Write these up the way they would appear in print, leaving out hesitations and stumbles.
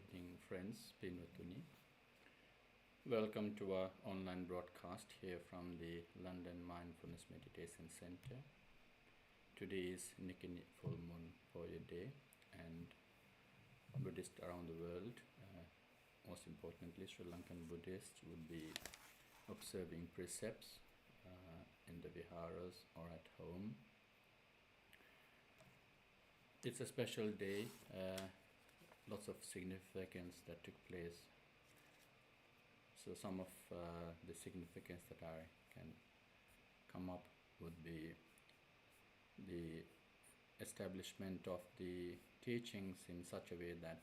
participating friends, Pinvatuni. Welcome to our online broadcast here from the London Mindfulness Meditation Center. Today is Nikki Full Moon Poya Day, and Buddhists around the world, most importantly Sri Lankan Buddhists, would be observing precepts in the viharas or at home. It's a special day, lots of significance that took place. So some of the significance that I can come up would be the establishment of the teachings in such a way that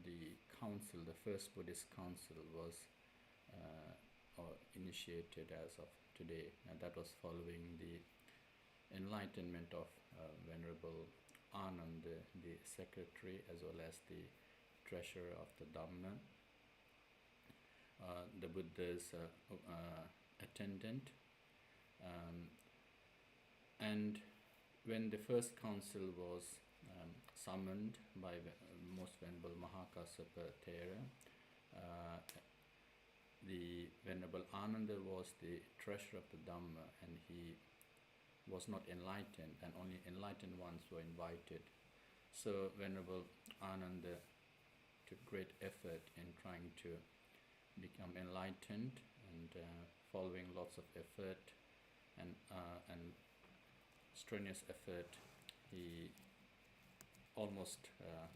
the council, the first Buddhist council, was initiated as of today, and that was following the enlightenment of Venerable Ananda, the secretary as well as the treasurer of the Dhamma, the Buddha's attendant. And when the first council was summoned by Most Venerable Mahakassapa Thera, the Venerable Ananda was the treasurer of the Dhamma, and he was not enlightened, and only enlightened ones were invited. So Venerable Ananda took great effort in trying to become enlightened, and following lots of effort and strenuous effort, he almost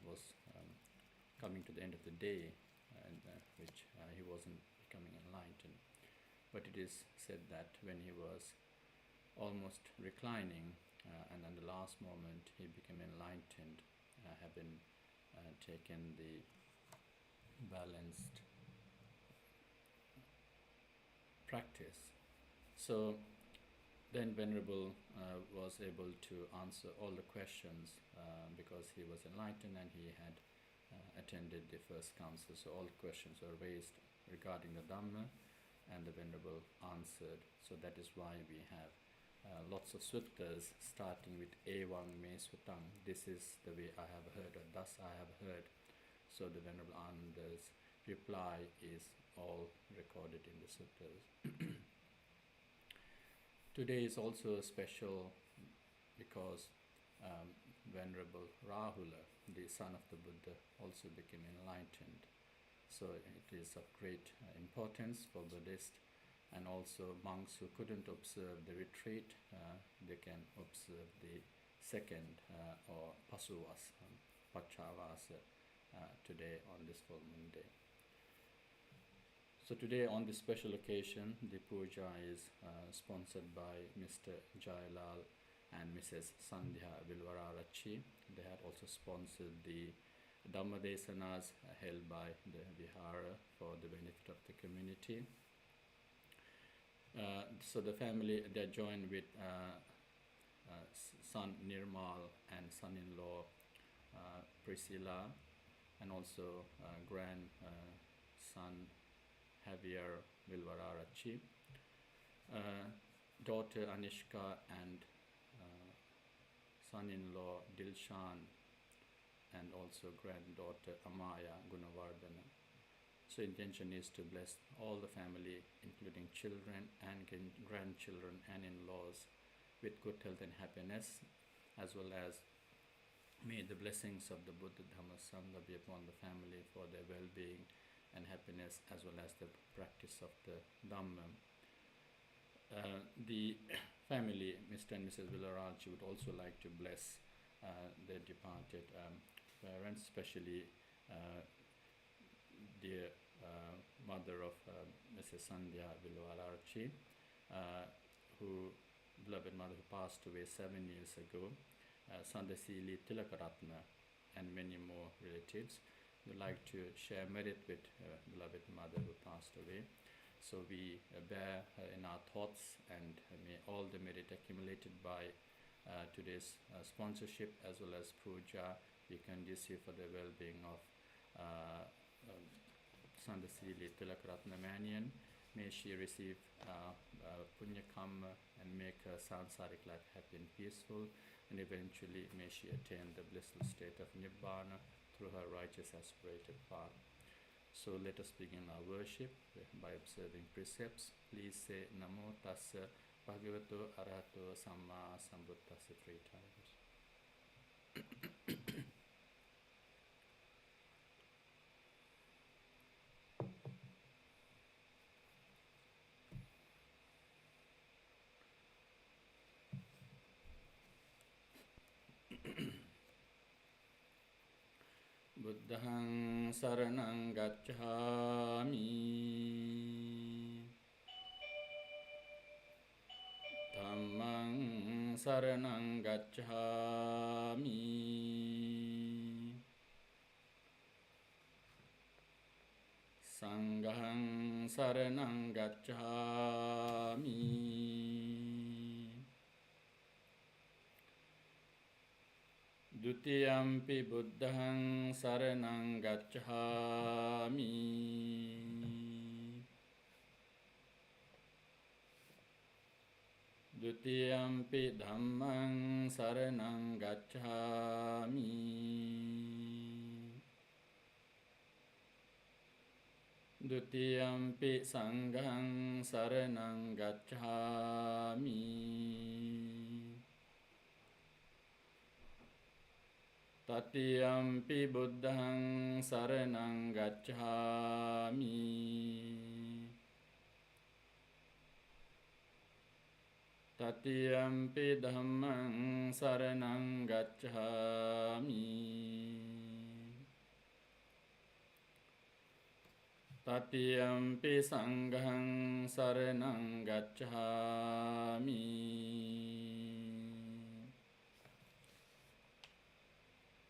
was coming to the end of the day, and which he wasn't becoming enlightened. But it is said that when he was almost reclining, and at the last moment he became enlightened, having taken the balanced practice. So then Venerable was able to answer all the questions because he was enlightened and he had attended the first council. So all the questions were raised regarding the Dhamma, and the Venerable answered. So that is why we have lots of suttas starting with Evam Me Suttam. This is the way I have heard, or thus I have heard. So the Venerable Ananda's reply is all recorded in the suttas. Today is also special because Venerable Rahula, the son of the Buddha, also became enlightened. So it is of great importance for Buddhists, and also monks who couldn't observe the retreat, they can observe the second or Pasuvas, Pachavasa, today on this full moon day. So today on this special occasion, the puja is sponsored by Mr. Jailal and Mrs. Sandhya Vilwararachi. They had also sponsored the Dhammadesanas held by the Vihara for the benefit of the community. So the family, they joined with son Nirmal and son-in-law Priscilla, and also grandson Javier Vilwararachi, daughter Anishka, and son-in-law Dilshan, and also granddaughter Amaya Gunavardhana. So intention is to bless all the family, including children and grandchildren and in-laws, with good health and happiness, as well as may the blessings of the Buddha Dhamma Sangha be upon the family for their well-being and happiness, as well as the practice of the Dhamma. The family, Mr. and Mrs. Villaraj, would also like to bless their departed parents, especially dear mother of Mrs. Sandhya Vilwararachi, who beloved mother who passed away 7 years ago, Sandasili Tilakaratna, and many more relatives. Would like to share merit with beloved mother who passed away. So we bear her in our thoughts, and may all the merit accumulated by today's sponsorship as well as puja be conducive for the well-being of Sandasili Tilakaratna Manian. May she receive punya karma and make her sansaric life happy and peaceful, and eventually may she attain the blissful state of Nibbana through her righteous aspirated path. So let us begin our worship by observing precepts. Please say Namo Tassa Bhagavato Arahato Samma Sambuddhassa 3 times. Buddhaṃ saraṇaṃ gacchāmi, Dhammaṃ saraṇaṃ gacchāmi, Saṅghaṃ saraṇaṃ gacchāmi, Dutiyampi buddhaṃ saraṇaṃ gacchāmi, Dutiyampi dhammaṃ saraṇaṃ gacchāmi, Dutiyampi saṅghaṃ saraṇaṃ gacchāmi, Tatiyampi buddhaṃ saraṇaṃ gacchāmi, Tatiyampi dhammaṃ saraṇaṃ gacchāmi, Tatiyampi saṅghaṃ saraṇaṃ gacchāmi.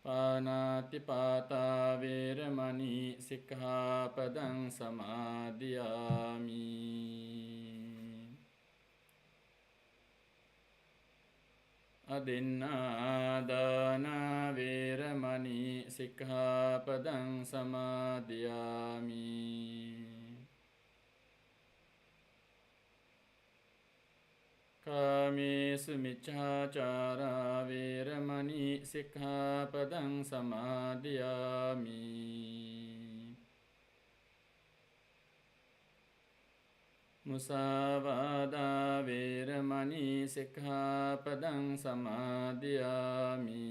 Pānātipātā vēramaṇī sikkhapaдаṃ samādhiyāmi. Adinādāna vēramaṇī sikkhapaдаṃ samādhiyāmi. Kāmesu miccācārā vēramaṇī sikkhapaдаṃ samādhiyāmi. Musāvādā vēramaṇī sikkhapadaṃ samādhiyāmi.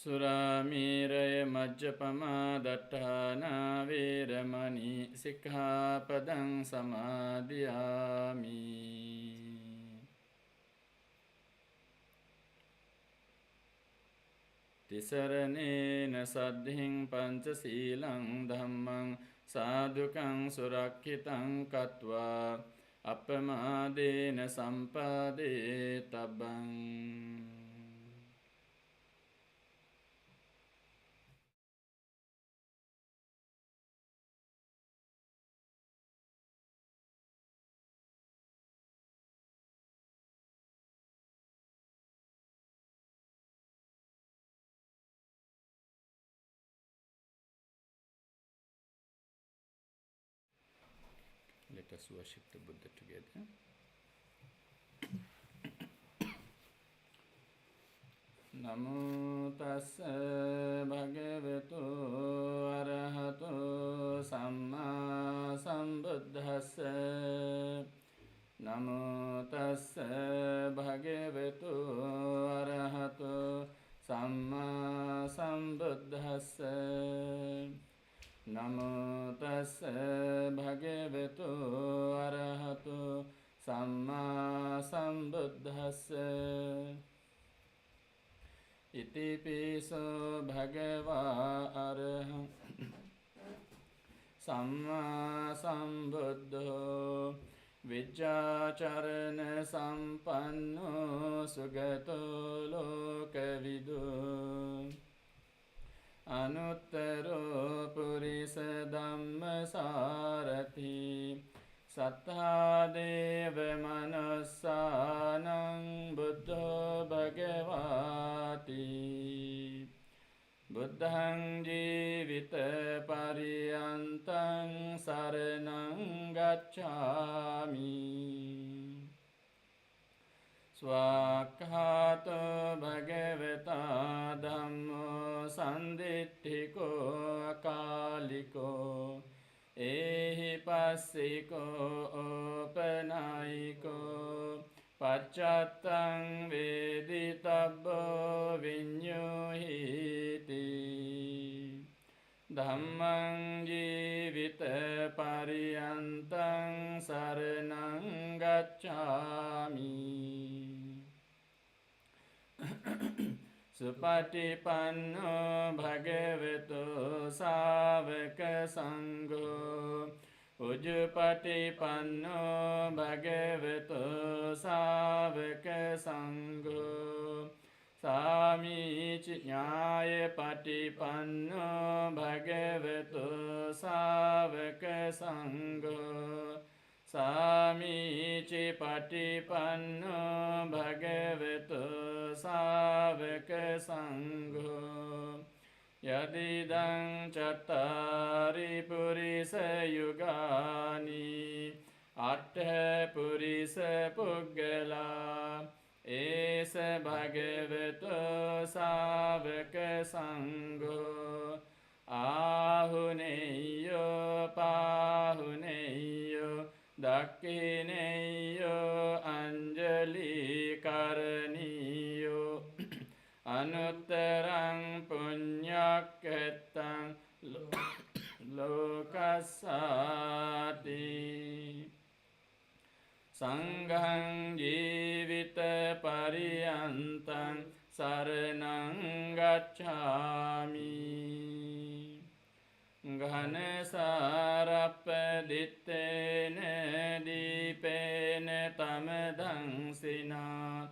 Suramēraya majjapamā daṭṭhāna vēramaṇī sikkhapadaṃ samādhiyāmi. Tisaraṇena saddhiṃ pañcasīlaṃ dhammaṃ sādhukaṃ surakkhitāṃ kattvā appamādena sampādetabaṃ. Let us worship the Buddha together. Namo tassa bhagavato arahato samma sambuddhassa. Namo tassa bhagavato arahato samma sambuddhassa. Namo tassa bhagavato arahato samma sambuddhassa. Iti piso bhagava araham samma sambuddho vijjācarana sampanno sugato lokavidu. Anuttaro purisa dhamma sarathi sattha deva manassanam buddho bhagavati. Buddhaṃ jīvita pariyantaṃ saranam gacchāmi. Swakhato bhagavata dhammo sanditthiko akaliko ehi passiko opanayiko paccattam veditabbo vinyuhiti dhammang jivita pariyantang saranang gacchami Supatipanno bhagavato savaka sangho Ujupatipanno bhagavato savaka sangho Samici nyaya patipanno bhagavato savaka sangho Samici patipanno bhagavato savaka sangho Yadidang cattari purisa yugani Atta purisa puggala Esa bhagavato savaka sangho Ahuneyo pahuneyo Dakhineyo anjali karaniyo Anuttarang punyaketang lokasati Sanghang jivita pariyantang saranang gacchami Ghana sarapadittene dipene tamadhangsina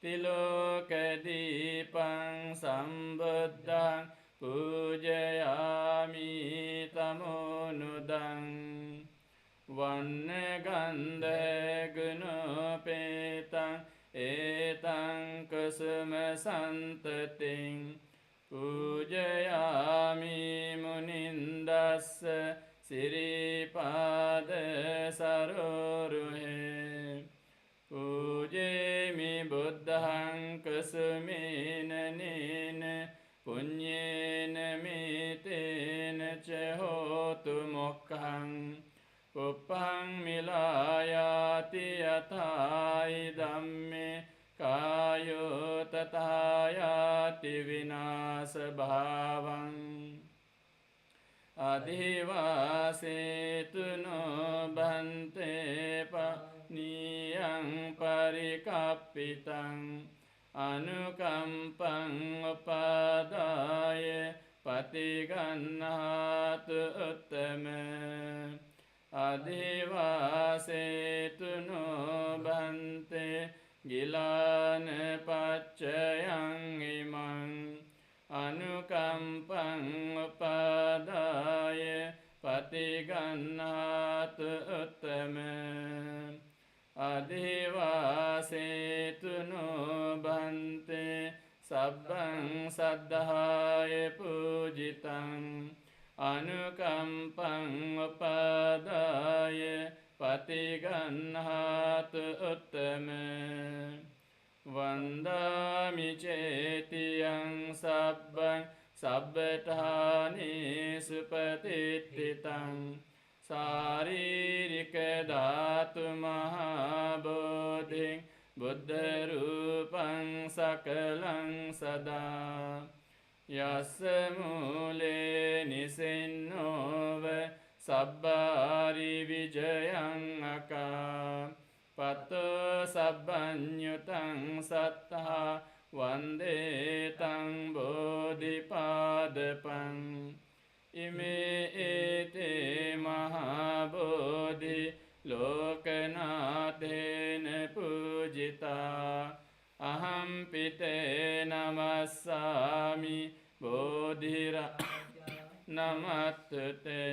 Tilokadipang sambuddhang pujayami tamonudang Vannagandha gunopetang etang kusuma santating Pujayami munindassa siripada saroruhe Pujemi buddhang kusumena nena punyena mitena cehotu mokkang Uppang milayati yathai dhamme Kayo tathayati vinasa bhavang Adhivasetu no bhante paniyang parikappitang Anukampang upadaya patigannatu uttama Adhivasetu no bhante Gilana paccayang imang Anukampang upadaya patigannatu uttama Adhivasetu no bhante sabbang saddhaya pujitang Anukampang upadaya patigannatu uttama Vandami cetiyang sabbang sabbatani supatititang Saririka dhatu mahabodhing buddha rupang sakalang sada Yassa mule nisinnova sabbari vijayang aka Pato sabbanyutang sattha vande tang bodhipadapang Ime ete mahabodhi lokanathena pujita Aham pite namassami bodhira namattute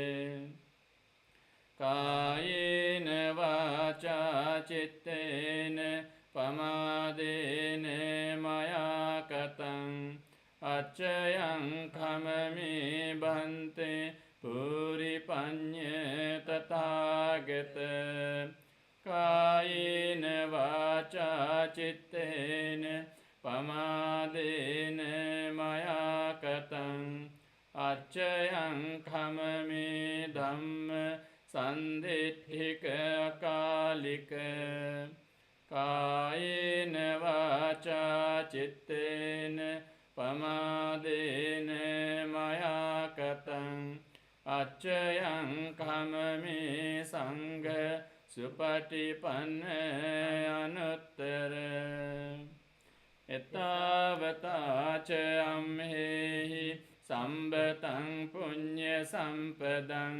Kayena vaca cittena pamadena maya katang Accayang kamami bhante puripanya tathagata Kayena vaca චිත්තේන පමාදේන මයාකතං අච්චයං කමමේ ධම්ම සන්දිට්ඨික අකාලික කායේන වාචා චිත්තේන පමාදේන මයාකතං අච්චයං කමමේ සංඝ සුපටිපන්න අනුත්තර එතාවතාච අම්හෙහි සම්බතං පුඤ්ඤ සම්පදං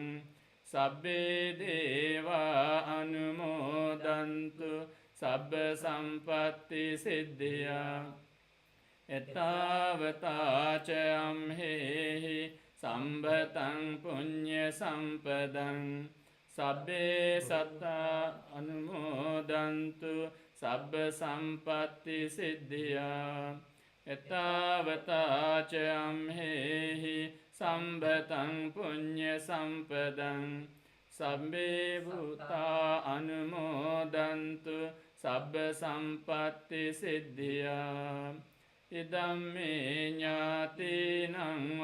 සබ්බේ දේවා අනුමෝදන්තු සබ්බ සම්පත්ති සිද්ධියා එතාවතාච අම්හෙහි සම්බතං පුඤ්ඤ සම්පදං සබ්බේ සත්තා අනුමෝදන්තු සබ්බ සම්පත්ති සිද්ධියා එතාවතාච අම්හෙහි සම්බතං පුඤ්ඤ සම්පදං සබ්බේ භූතා අනුමෝදන්තු සබ්බ සම්පත්ති සිද්ධියා ඉදම්මේ ඥාතිනං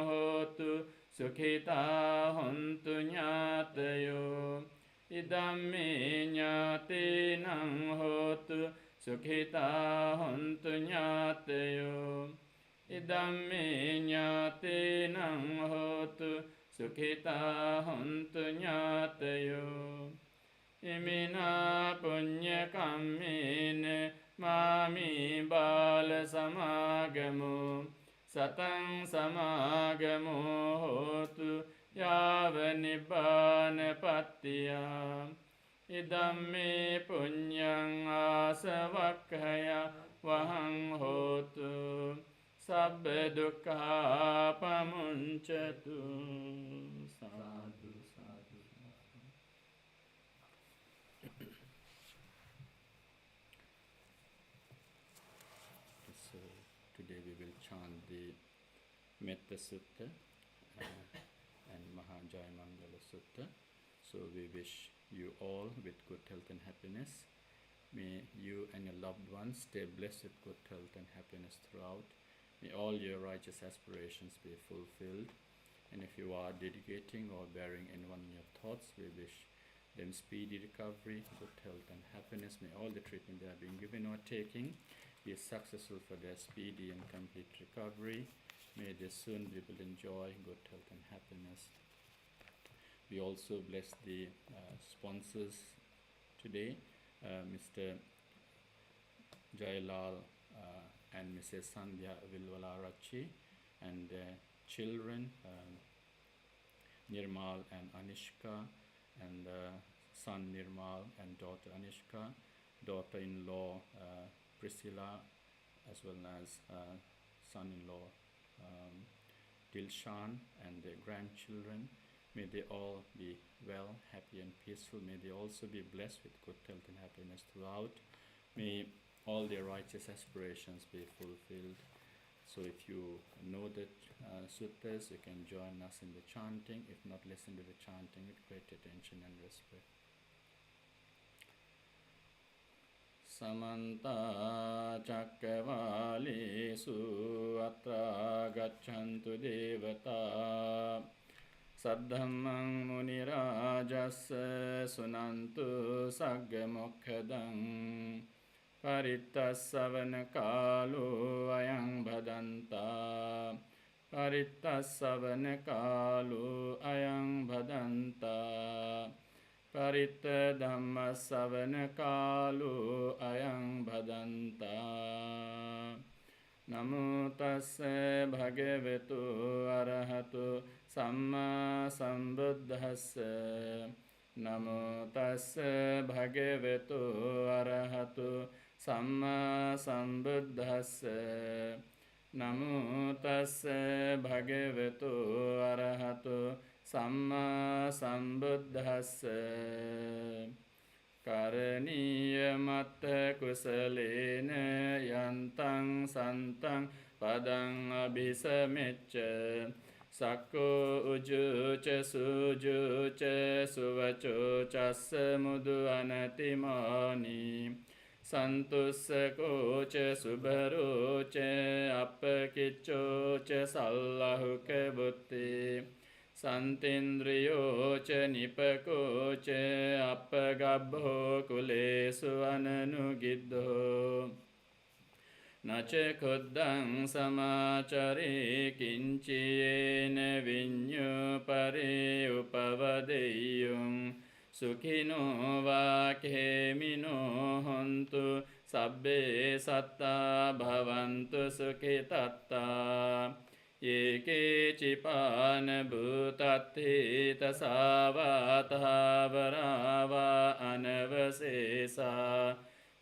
හෝතු සුඛිතා හොන්තු ඥාතයෝ ඉදම්මේ ඥාතිනං හෝතු සුඛිතා හොන්තු ඥාතයෝ ඉදම්මේ ඥාතිනං හෝතු සුඛිතා හොන්තු ඥාතයෝ ඉමිනා පුඤ්ඤ කම්මේන මාමි බාල සමාගමෝ සතං සමාගමෝ හෝතු යාව නිබ්බාන පත්තියා ඉදම්මේ පුඤ්ඤං ආසවක්ඛය වහං හෝතු සබ්බ දුක්ඛා පමුංචතු සාදු සාදු. So today we will chant the Metta Sutta and Mahajaya Mangala Sutta. So we wish you all with good health and happiness. May you and your loved ones stay blessed with good health and happiness throughout. May all your righteous aspirations be fulfilled. And if you are dedicating or bearing anyone in your thoughts, we wish them speedy recovery, good health and happiness. May all the treatment they are being given or taking be successful for their speedy and complete recovery. May they soon be able to enjoy good health and happiness. We also bless the sponsors today, Mr. Jailal and Mrs. Sandhya Vilvalarachi, and their children, Nirmal and Anishka, and son Nirmal and daughter Anishka, daughter-in-law Priscilla, as well as son-in-law Dilshan, and their grandchildren. May they all be well, happy and peaceful. May they also be blessed with good health and happiness throughout. May all their righteous aspirations be fulfilled. So if you know the suttas, you can join us in the chanting. If not, listen to the chanting with great attention and respect. Samanta Cakkavalesu Atra Gachantu Devata Saddhammang Munirajassa Sunantu Saggamokkadang Paritta Savana Kalu Ayang Bhadanta Paritta Savana Kalu Ayang Bhadanta Paritta Dhammasavana Kalu Ayang Bhadanta Namo Tassa Bhagavatu Arahatu Samma Sambuddhassa Namo Tassa Bhagavatu Arahatu Samma Sambuddhassa Namo Tassa Bhagavatu Arahatu Samma Sambuddhassa Karaniya Matta Kusalena Yantang Santang Padang Abhisamecca Sakko Ujuca Sujuca Suvaco Chassa Mudu Anatimani Santussako ca subharo ca appakicco ca sallahuka buddhi Santindriyo ca nipako ca appagabho kulesu ananugiddho Naca khuddang samacari kinciyena vinyu pari upavadeyung Sukhino va khemino hontu sabbe satta bhavantu sukhitatta Yeke cipana bhutatti tasava varava anavasesa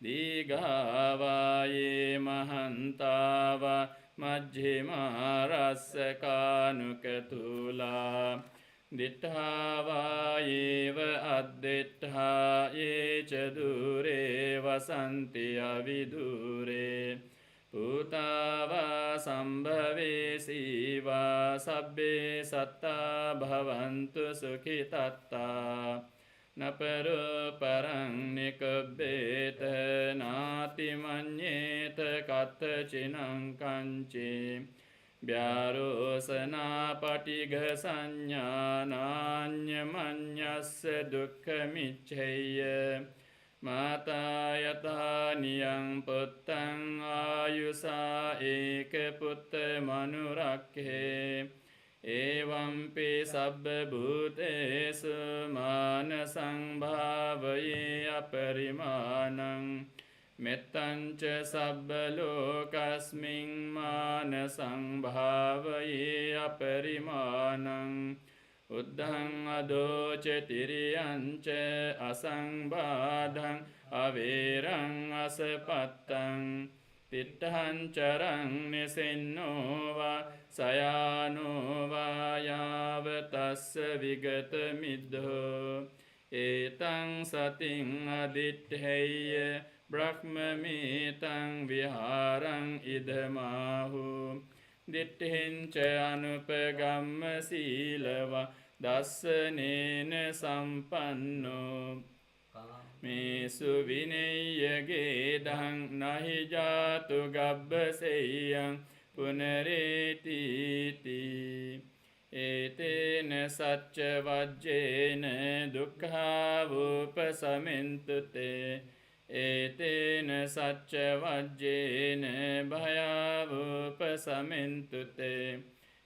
Digava ye mahantava majjhima rasakanukatula Dittava yeva addittha ye chadure vasanti avidure Putava sambhave siva sabbe satta bhavantu sukhitatta Naparo parang nikubbeta nati manyeta katha chinang kanchi Vyarosana patigha sanya nanya manyasya dukkha michhaya Mata yata niyang puttang ayusa eka putta manurakhe Evampi sabba bhutesu manasang bhavaye aparimanang Mettanca sabba lokasming manasang bhavaye aparimanang Uddhang adoce tiriyanca asang badhang averang asapattang Titthan charang nisinno va sayano va yavatassa vigata middho Etang sating aditthaya brahmamitang viharang idhamahu Ditthinca anupagamma silava dassanena sampanno Mesu vinaya gedang nahi jatu gabbaseyang punaretiti Etena satcha vajjena dukkha vupasamintute Etena satcha vajjena bhaya vupasamintute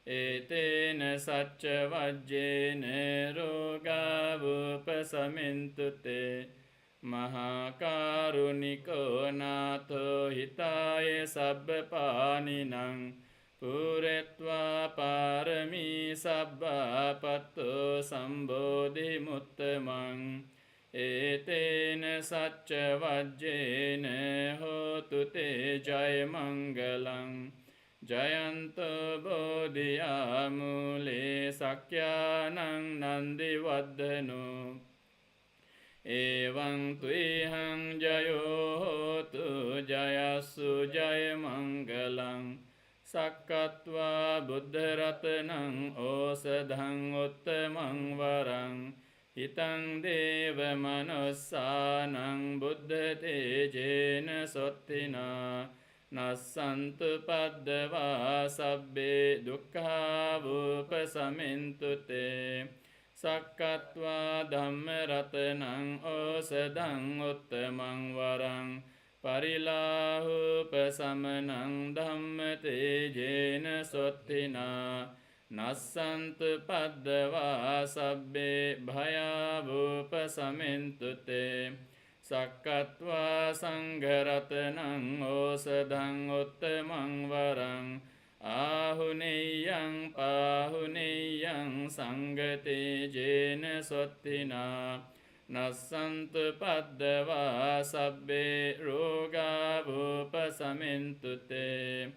Etena satcha vajjena roga vupasamintute Mahakaruniko natho hitaya sabba paninang Puretva parami sabba patto sambodhi muttamang Etena satcha vajjena hotu te jaya mangalang Jayanto bodhiyamule sakyanang nandi vaddhano Evang tuihang jayo hotu jayasu jaya mangalang Sakkatva buddharatanang osadhang uttamang varang Hitang deva manussanang buddha tejena sottina Nassantu paddava sabbe dukkha vupasamintute Sakkatva dhammaratanang osadhang uttamang varang Parilahu pasamanang dhammatejena sottina Nassantu paddava sabbe bhaya vupasamintute Sakkatva sangharatanang osadhang uttamang varang Ahuneyang pahuneyang sanggate jena sottina Nassantu paddava sabbe roga vupasamintute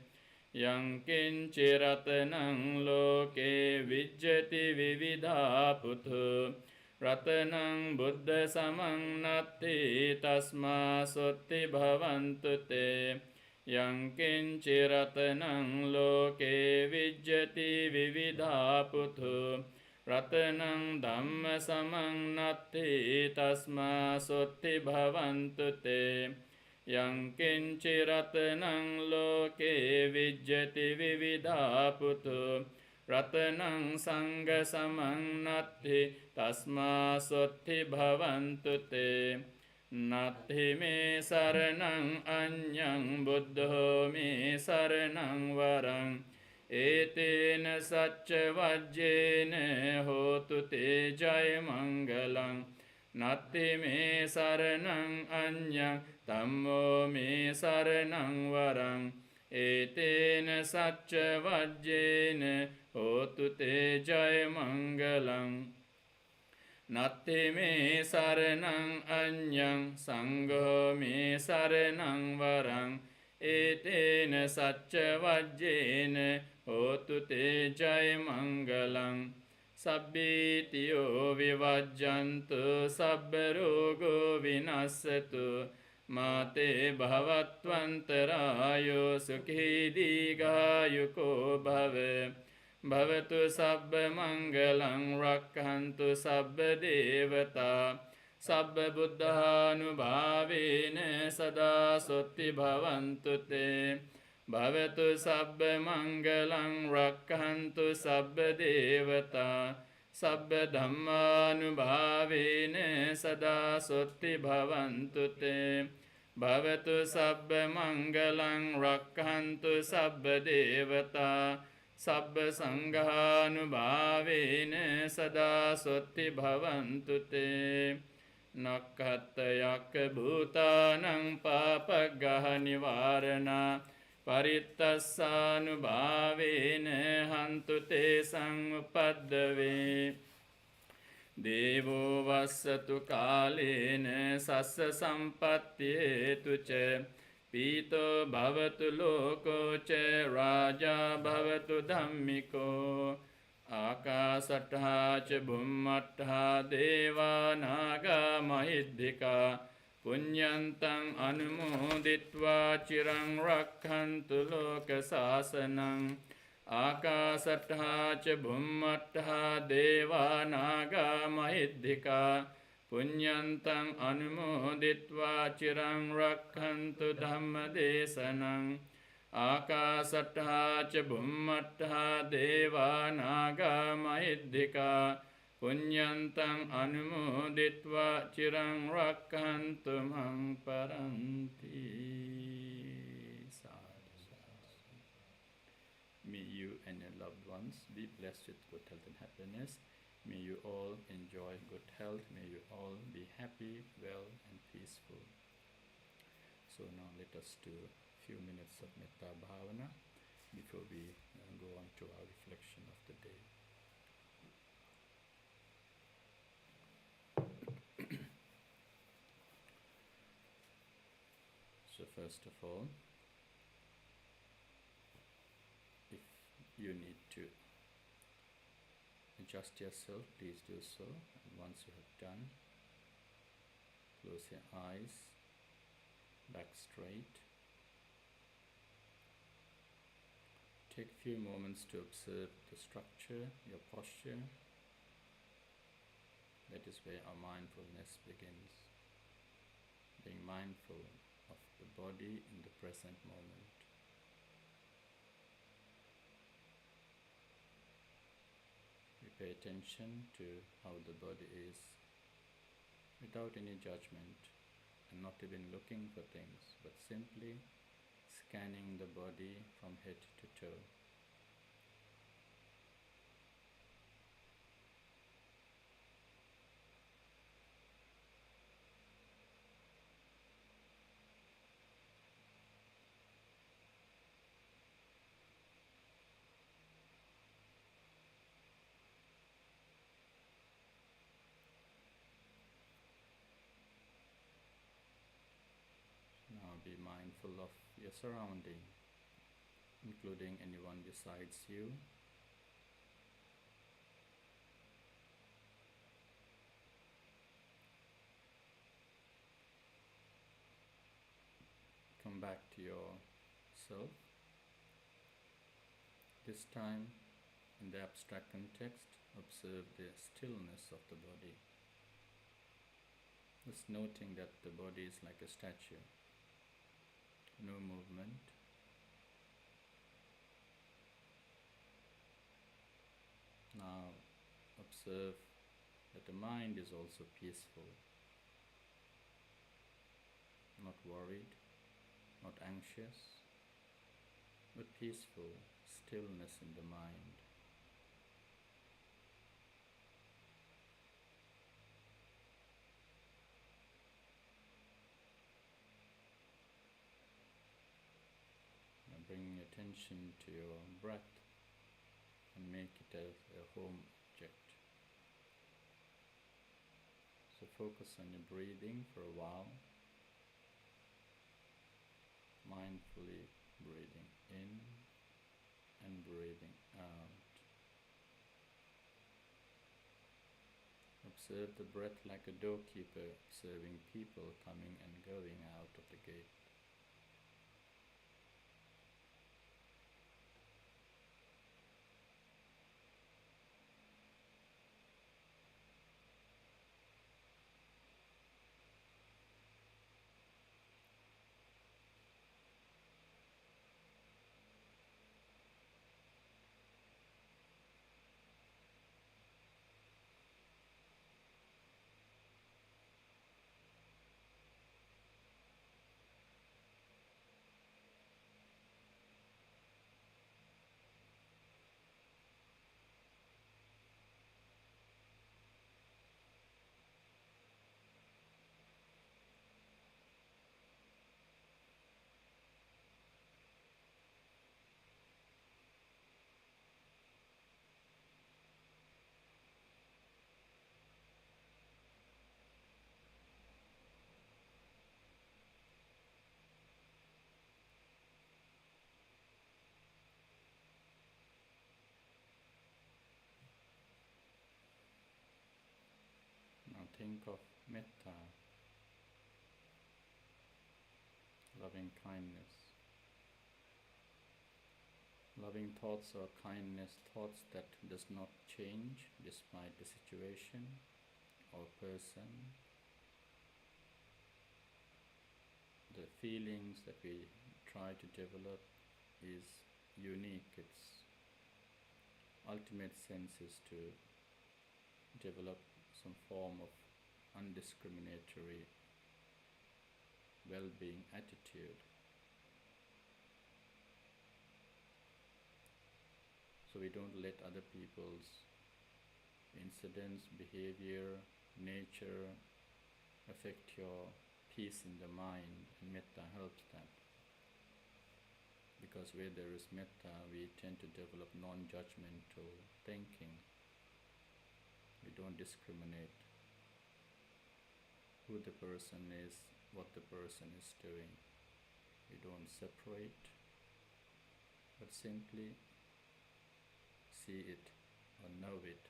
Yang kinciratanang loke vijjati vividha puthu Ratanang buddha samang natti tasma sotti bhavantu te Yang kinciratanang loke vijjati vividha puthu Ratanang dhamma samang natti tasma sotti bhavantu te yang kinci ratanang loke vijjati vividha putu ratanang sangha samang natti tasma sotti bhavantu te natti me saranang anyang buddho me saranang varang etena sacca vajjena hotu te jaya mangalang natti me saranang anyang tammo me saranang varang etena sacca vajjena hotu te jaya mangalang natti me saranang anyang sangho me saranang varang etena sacca vajjena hotu te jaya mangalang sabbitiyo vivajjantu sabba rogo vinassatu mate bhavatvantarayo sukhi digayuko bhave bhavatu sabba mangalang rakhantu sabba devata sabba buddhanubhavena sada sotti bhavantu te bhavatu sabba mangalang rakhantu sabba devata sabba dhammanubhavena sada sotti bhavantu te bhavatu sabba mangalang rakhantu sabba devata sabba sanghanubhavena sada sotti bhavantu te nakkattayak bhutanang papaggaha nivarana Parittassanubhavena hantu te samuppaddave Devo vassatu kalena sassa sampatyetu ca Pito bhavatu loko ca raja bhavatu dhammiko Akasattha ca bhummattha deva naga mahiddhika Punyantang anumoditva cirang rakhantu loka sasanang Akasattha ca bhummattha deva naga mahiddhika Punyantang anumoditva cirang rakhantu Dhammadesanang Akasattha ca bhummattha deva naga mahiddhika Punyantang anumoditva cirang rakhantu mang paranti. May you and your loved ones be blessed with good health and happiness. May you all enjoy good health. May you all be happy, well, and peaceful. So now let us do a few minutes of Metta Bhavana before we go on to our reflection of the day. So first of all, if you need to adjust yourself, please do so. And once you have done, close your eyes, back straight. Take a few moments to observe the structure, your posture. That is where our mindfulness begins. Being mindful of the body in the present moment. We pay attention to how the body is without any judgment and not even looking for things, but simply scanning the body from head to toe. Now be mindful of your surrounding, including anyone besides you. Come back to yourself. This time, in the abstract context, observe the stillness of the body. Just noting that the body is like a statue. no movement. Now observe that the mind is also peaceful, not worried, not anxious, but peaceful, stillness in the mind. Now bring attention to your breath and make it as a home object. So focus on your breathing for a while, mindfully breathing in and breathing out. Observe the breath like a doorkeeper observing people coming and going out of the gate. Now think of metta, loving kindness. Loving thoughts or kindness, thoughts that does not change despite the situation or person. The feelings that we try to develop is unique. Its ultimate sense is to develop some form of undiscriminatory well-being attitude. So we don't let other people's incidents, behavior, nature affect your peace in the mind, and metta helps that. Because where there is metta, we tend to develop non-judgmental thinking. We don't discriminate who the person is, what the person is doing. We don't separate, but simply see it or know it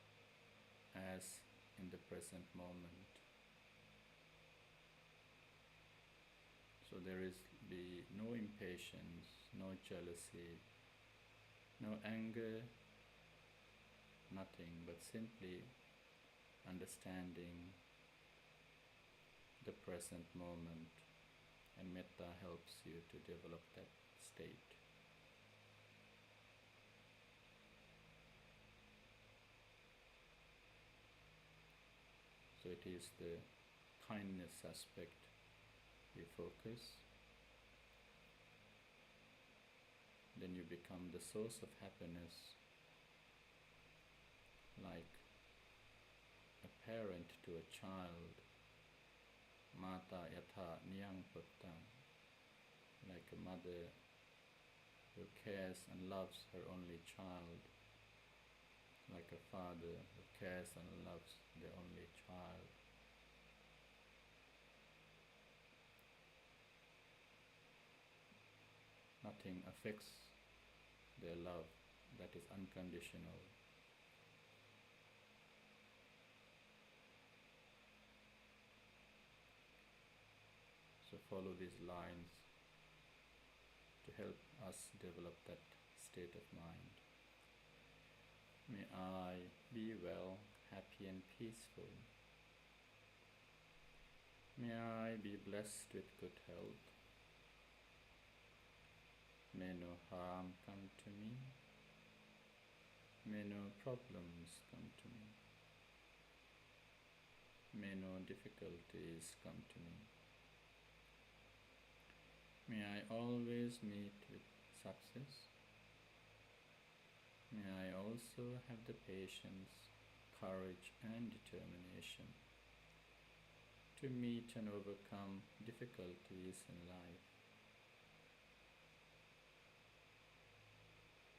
as in the present moment. So there is be no impatience, no jealousy, no anger, nothing, but simply understanding the present moment, and metta helps you to develop that state. So it is the kindness aspect we focus. Then you become the source of happiness, like a parent to a child. Mata yatha niyang putta, like a mother who cares and loves her only child, like a father who cares and loves their only child. Nothing affects their love, that is unconditional. So follow these lines to help us develop that state of mind. May I be well, happy and peaceful. May I be blessed with good health. no harm come to me. May no problems come to me. May no difficulties come to me. May I always meet with success. May I also have the patience, courage and determination to meet and overcome difficulties in life.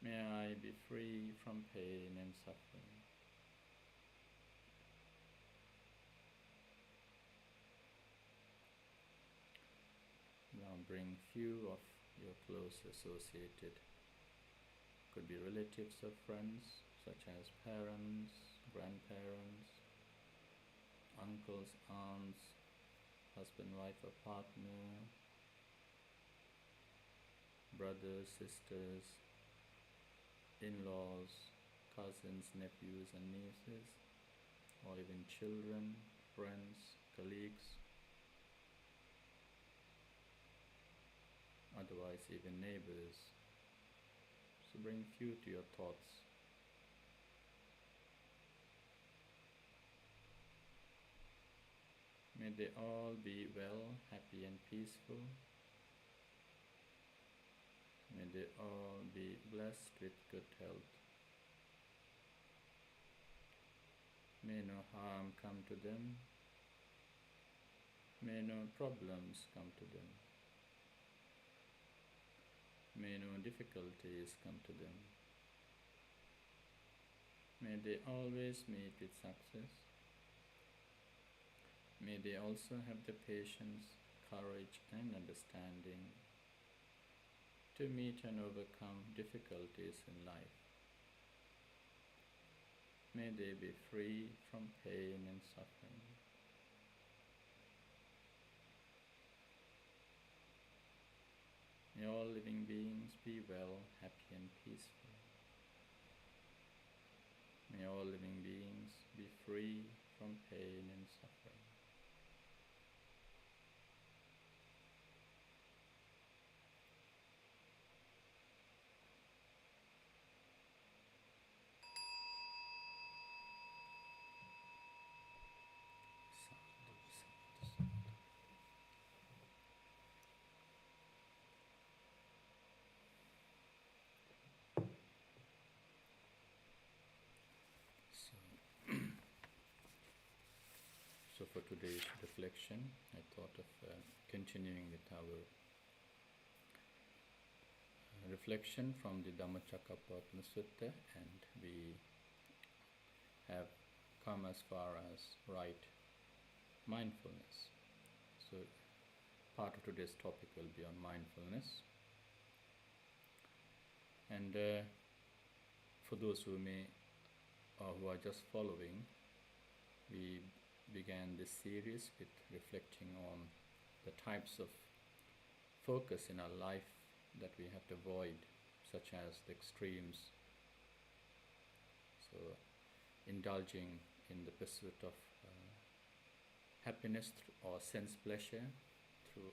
May I be free from pain and suffering. Now bring few of your close associated, could be relatives or friends, such as parents, grandparents, uncles, aunts, husband, wife or partner, brothers, sisters, in-laws, cousins, nephews and nieces, or even children, friends, colleagues, otherwise even neighbors. So bring few to your thoughts. May they all be well, happy and peaceful. May they all be blessed with good health. May no harm come to them. May no problems come to them. May no difficulties come to them. May they always meet with success. May they also have the patience, courage and understanding to meet and overcome difficulties in life. May they be free from pain and suffering. May all living beings be well, happy and peaceful. May all living beings be free from pain and suffering. So for today's reflection, I thought of continuing with our reflection from the Dhammacakkappavattana Sutta, and we have come as far as right mindfulness. So part of today's topic will be on mindfulness. And for those who may or who are just following, we began this series with reflecting on the types of focus in our life that we have to avoid, such as the extremes. So indulging in the pursuit of happiness or sense pleasure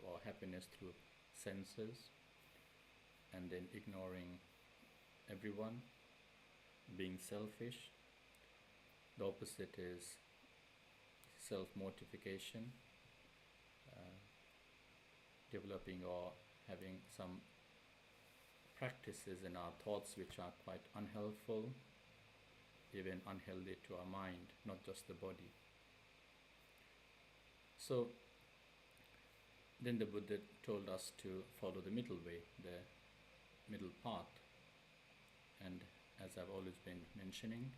or happiness through senses, and then ignoring everyone, being selfish. The opposite is self-mortification, developing or having some practices in our thoughts which are quite unhelpful, even unhealthy to our mind, not just the body. So then the Buddha told us to follow the middle way, the middle path. And as I've always been mentioning,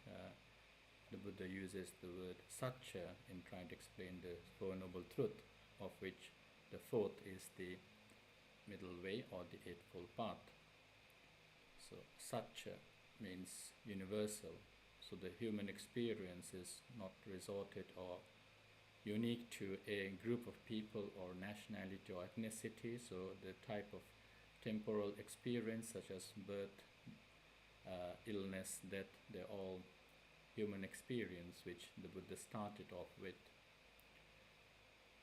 the Buddha uses the word satcha in trying to explain the Four Noble Truths, of which the fourth is the middle way or the Eightfold Path. So satcha means universal. So the human experience is not resorted or unique to a group of people or nationality or ethnicity. So the type of temporal experience such as birth, illness, death, they're all human experience, which the Buddha started off with.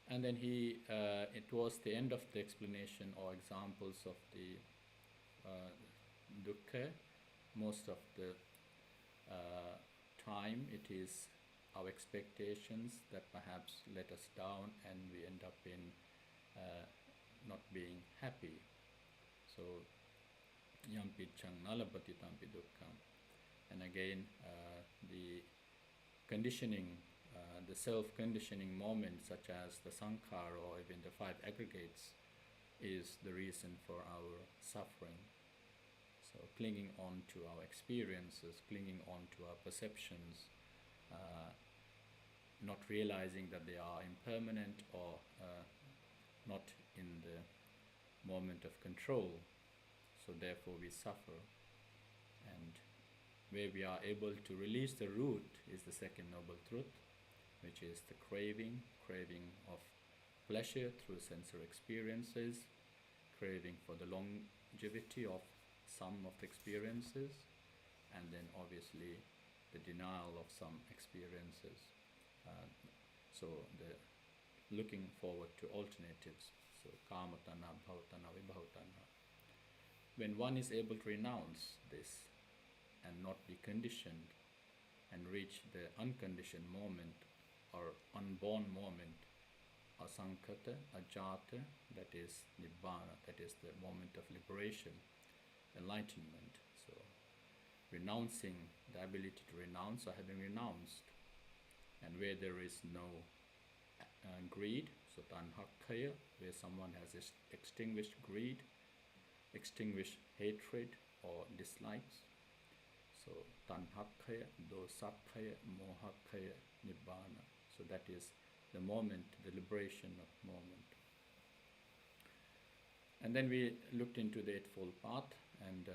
And then he, towards the end of the explanation or examples of the dukkha. Most of the time it is our expectations that perhaps let us down and we end up in not being happy. So yampi chang nalabati tampi dukkham. And again, the conditioning, the self-conditioning moments such as the sankhara or even the five aggregates is the reason for our suffering. So clinging on to our experiences, clinging on to our perceptions, not realizing that they are impermanent or not in the moment of control. So therefore we suffer. And where we are able to release the root is the second noble truth, which is the craving of pleasure through sensory experiences, craving for the longevity of some of the experiences, and then obviously the denial of some experiences. So the looking forward to alternatives. So kamatana, bhavatana, vibhavatana. When one is able to renounce this and not be conditioned and reach the unconditioned moment or unborn moment, asankata, ajata, that is nibbana, that is the moment of liberation, enlightenment. So renouncing, the ability to renounce or having renounced, and where there is no greed, so tanhakkaya, where someone has extinguished greed, extinguished hatred or dislikes. So tanhakkaya, dosakkaya, mohakkaya, nibbana. So that is the moment, the liberation of moment. And then we looked into the Eightfold Path, and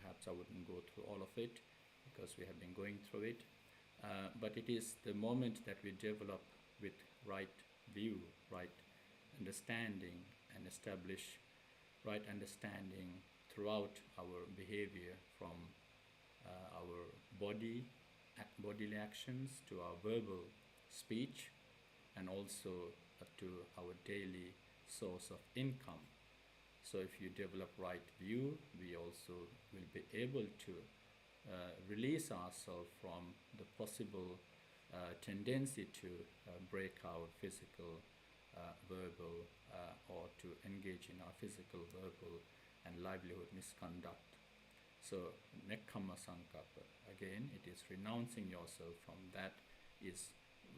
perhaps I wouldn't go through all of it because we have been going through it. But it is the moment that we develop with right view, right understanding, and establish right understanding throughout our behavior, from our bodily actions to our verbal speech, and also to our daily source of income. So if you develop right view, we also will be able to release ourselves from the possible tendency to break our physical, verbal, or to engage in our physical, verbal, and livelihood misconduct. So nekkhamma sankappa, again, it is renouncing yourself from that is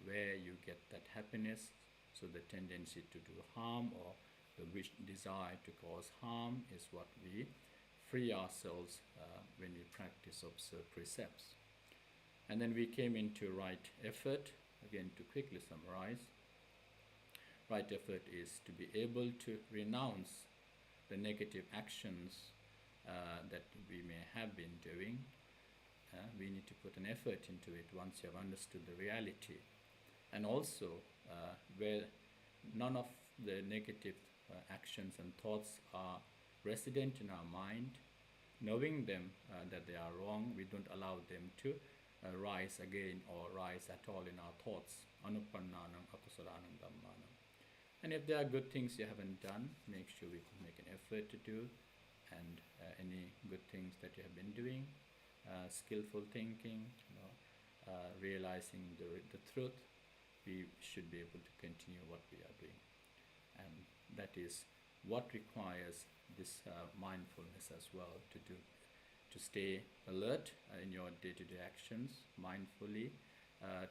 where you get that happiness. So the tendency to do harm or the wish, desire to cause harm is what we free ourselves when we practice observe precepts. And then we came into right effort. Again, to quickly summarize, right effort is to be able to renounce the negative actions that we may have been doing. We need to put an effort into it once you have understood the reality. And also, where none of the negative actions and thoughts are resident in our mind, knowing them that they are wrong, we don't allow them to rise again or rise at all in our thoughts. Anupannanam akusalanam dhammanam. And if there are good things you haven't done, make sure we make an effort to do. And any good things that you have been doing, skillful thinking, realizing the truth, we should be able to continue what we are doing. And that is what requires this mindfulness as well, to do, to stay alert in your day-to-day actions, mindfully,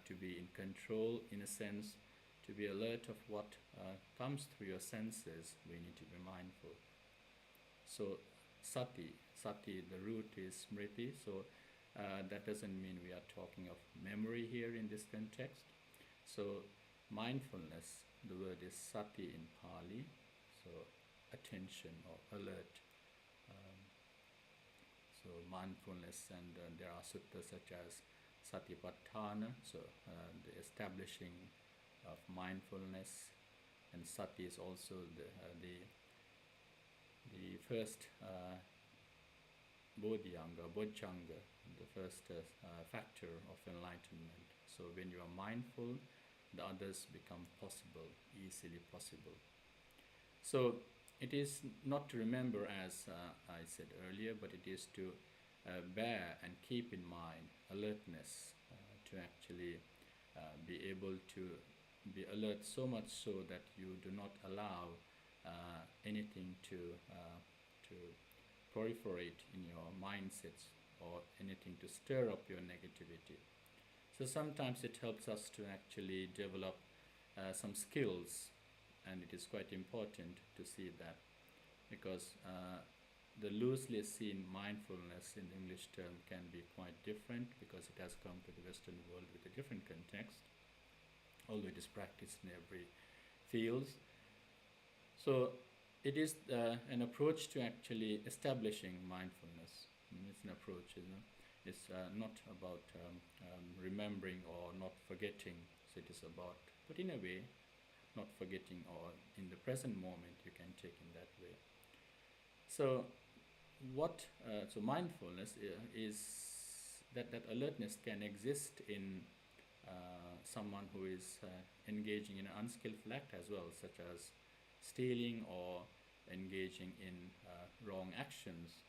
to be in control, in a sense, to be alert of what comes through your senses. We need to be mindful. So sati, the root is smriti, so that doesn't mean we are talking of memory here in this context. So mindfulness, the word is sati in Pali, so attention or alert. So mindfulness, and there are suttas such as satipatthana, so the establishing of mindfulness, and sati is also the first bodhyanga, bojjhanga, the first factor of enlightenment. So when you are mindful, the others become possible, easily possible. So it is not to remember as I said earlier, but it is to bear and keep in mind alertness, to actually be able to be alert so much so that you do not allow anything to proliferate in your mindsets or anything to stir up your negativity. So sometimes it helps us to actually develop some skills, and it is quite important to see that, because the loosely seen mindfulness in the English term can be quite different, because it has come to the Western world with a different context, although it is practiced in every field. So it is an approach to actually establishing mindfulness. It's an approach, it's not about remembering or not forgetting. So it is about, but in a way, not forgetting, or in the present moment you can take in that way. So so mindfulness is that alertness can exist in someone who is engaging in an unskillful act as well, such as stealing or engaging in wrong actions.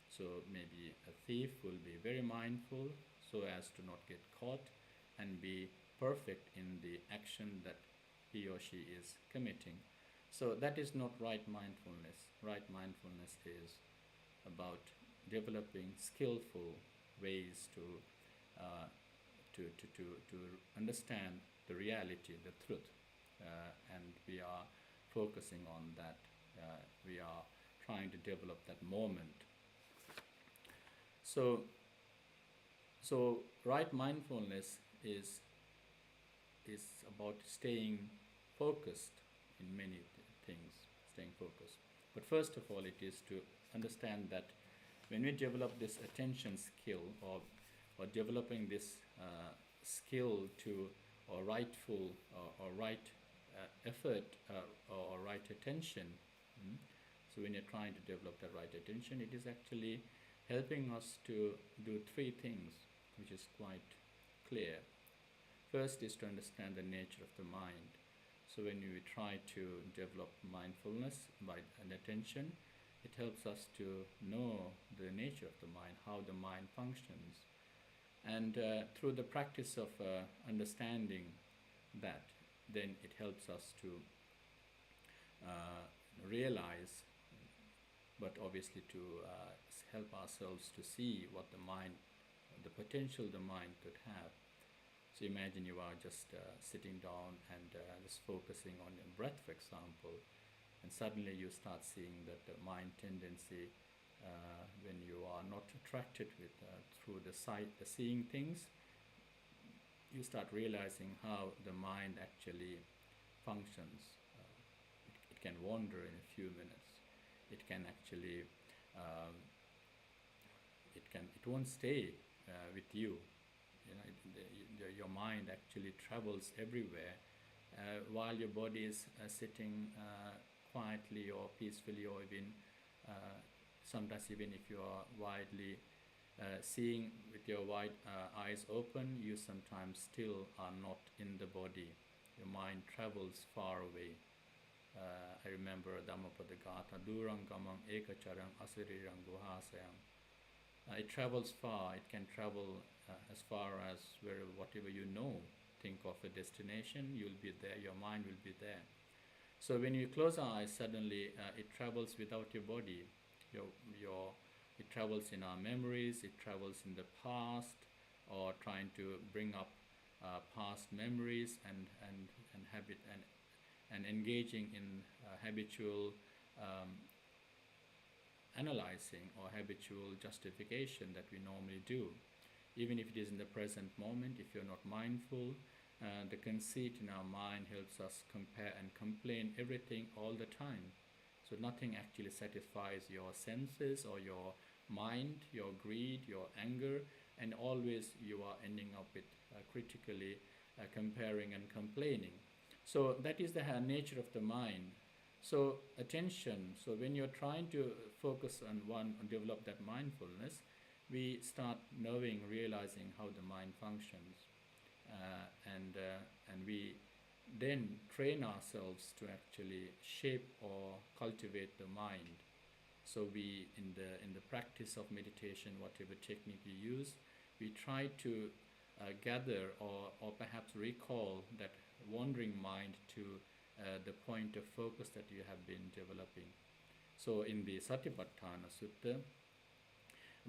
So maybe a thief will be very mindful so as to not get caught and be perfect in the action that he or she is committing. So that is not right mindfulness. Right mindfulness is about developing skillful ways to understand the reality, the truth, and we are focusing on that. We are trying to develop that moment. So right mindfulness is about staying focused in many things, staying focused. But first of all, it is to understand that when we develop this attention skill, or developing this skill to, or rightful or right effort or right attention, so when you're trying to develop the right attention, it is actually helping us to do three things, which is quite clear. First is to understand the nature of the mind. So when we try to develop mindfulness by an attention, it helps us to know the nature of the mind, how the mind functions. And through the practice of understanding that, then it helps us to realize, but obviously to help ourselves to see what the mind, the potential the mind could have. So imagine you are just sitting down and just focusing on your breath, for example, and suddenly you start seeing that the mind tendency, when you are not attracted with through the sight, the seeing things, you start realizing how the mind actually functions. It can wander in a few minutes. It can actually, it won't stay with you. Your mind actually travels everywhere while your body is sitting quietly or peacefully, or even sometimes even if you are widely seeing with your wide eyes open, you sometimes still are not in the body. Your mind travels far away. I remember Dhammapada Gatha, Durang Gamam Ekacharam Asirirang Guhasayam. It travels far. It can travel as far as whatever you know. Think of a destination, you'll be there, your mind will be there. So when you close our eyes, suddenly it travels without your body. It travels in our memories, it travels in the past, or trying to bring up past memories and habit and engaging in habitual analyzing or habitual justification that we normally do. Even if it is in the present moment, if you're not mindful, the conceit in our mind helps us compare and complain everything all the time. So nothing actually satisfies your senses or your mind, your greed, your anger, and always you are ending up with critically comparing and complaining. So that is the nature of the mind. So attention, so when you're trying to focus on one and develop that mindfulness, we start knowing, realizing how the mind functions, and we then train ourselves to actually shape or cultivate the mind. So we, in the practice of meditation, whatever technique you use, we try to gather or perhaps recall that wandering mind to the point of focus that you have been developing. So in the Satipatthana Sutta,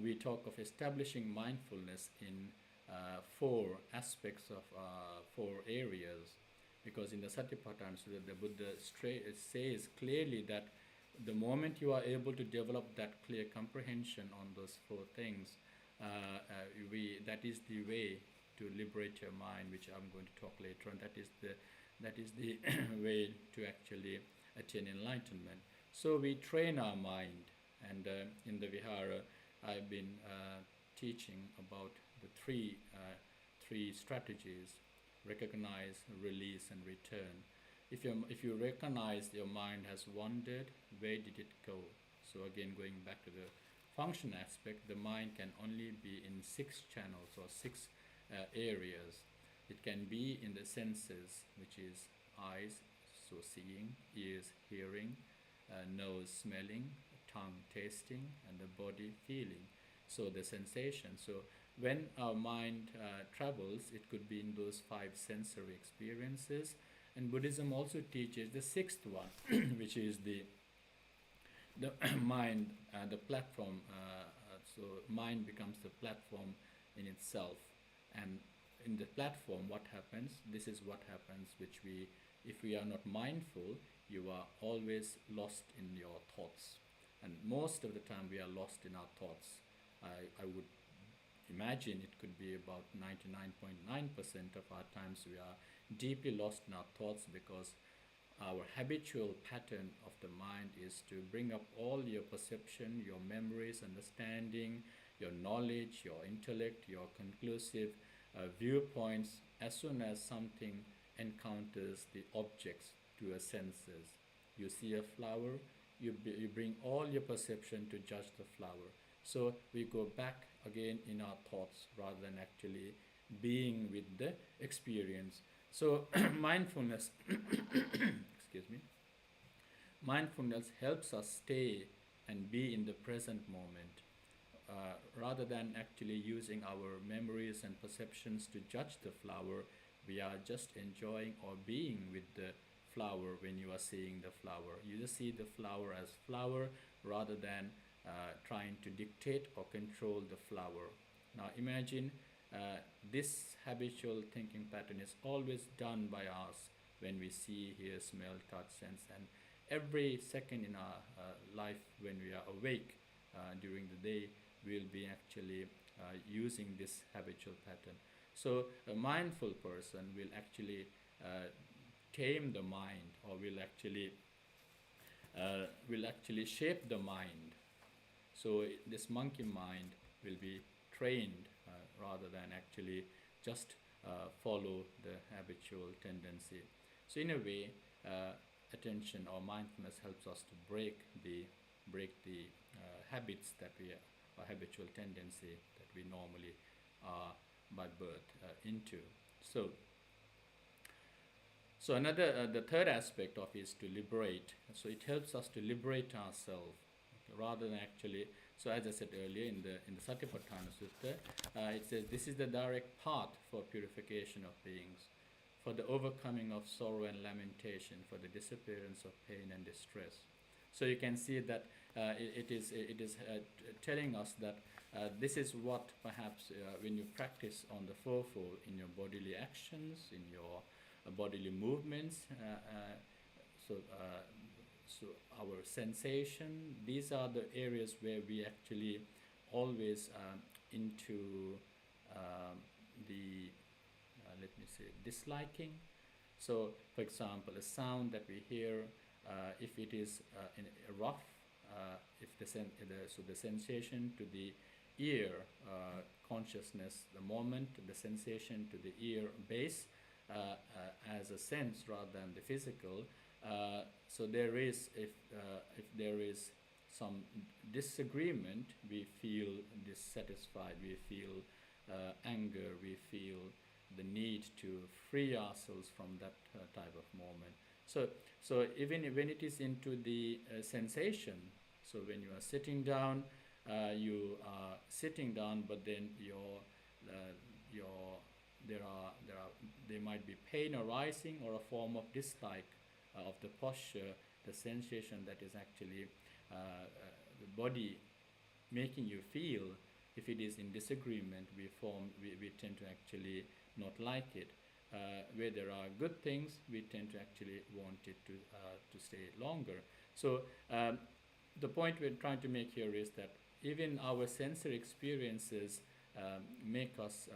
we talk of establishing mindfulness in four aspects of four areas, because in the Satipatthana Sutta, the Buddha says clearly that the moment you are able to develop that clear comprehension on those four things, that is the way to liberate your mind, which I'm going to talk later on. That is the way to actually attain enlightenment. So we train our mind, and in the Vihara, I've been teaching about the three strategies: recognize, release, and return. If you recognize your mind has wandered, where did it go? So again, going back to the function aspect, the mind can only be in 6 channels or 6 areas. It can be in the senses, which is eyes, so seeing, ears, hearing, nose, smelling, tongue, tasting, and the body, feeling. So the sensation. So when our mind travels, it could be in those 5 sensory experiences. And Buddhism also teaches the 6th one, which is the mind, the platform. So mind becomes the platform in itself. And in the platform, what happens? This is what happens, if we are not mindful, you are always lost in your thoughts. And most of the time we are lost in our thoughts. I would imagine it could be about 99.9% of our times we are deeply lost in our thoughts, because our habitual pattern of the mind is to bring up all your perception, your memories, understanding, your knowledge, your intellect, your conclusive viewpoints as soon as something encounters the objects to your senses. You see a flower, you bring all your perception to judge the flower. So we go back again in our thoughts rather than actually being with the experience. So mindfulness, excuse me, mindfulness helps us stay and be in the present moment, rather than actually using our memories and perceptions to judge the flower. We are just enjoying or being with the flower. When you are seeing the flower, you just see the flower as flower rather than trying to dictate or control the flower. Now imagine this habitual thinking pattern is always done by us when we see, hear, smell, touch, sense, and every second in our life when we are awake during the day, we'll be actually using this habitual pattern. So a mindful person will actually tame the mind, or will actually shape the mind. So this monkey mind will be trained rather than actually just follow the habitual tendency. So in a way, attention or mindfulness helps us to break the habits that we or habitual tendency that we normally are by birth into. So another, the third aspect of is to liberate. So it helps us to liberate ourselves, rather than actually. So as I said earlier in the Satipatthana Sutta, it says this is the direct path for purification of beings, for the overcoming of sorrow and lamentation, for the disappearance of pain and distress. So you can see that it is telling us that this is what perhaps when you practice on the fourfold in your bodily actions, in your bodily movements, so our sensation, these are the areas where we actually always into the let me say disliking. So for example, a sound that we hear, if it is in a rough, if the sensation to the ear consciousness, the moment the sensation to the ear base as a sense rather than the physical. So there is, if there is some disagreement, we feel dissatisfied, we feel anger, we feel the need to free ourselves from that type of moment. So even when it is into the sensation, so when you are sitting down, you are sitting down, but then your there might be pain arising or a form of dislike of the posture, the sensation that is actually the body making you feel. If it is in disagreement, we tend to actually not like it. Where there are good things, we tend to actually want it to stay longer. So the point we're trying to make here is that even our sensory experiences make us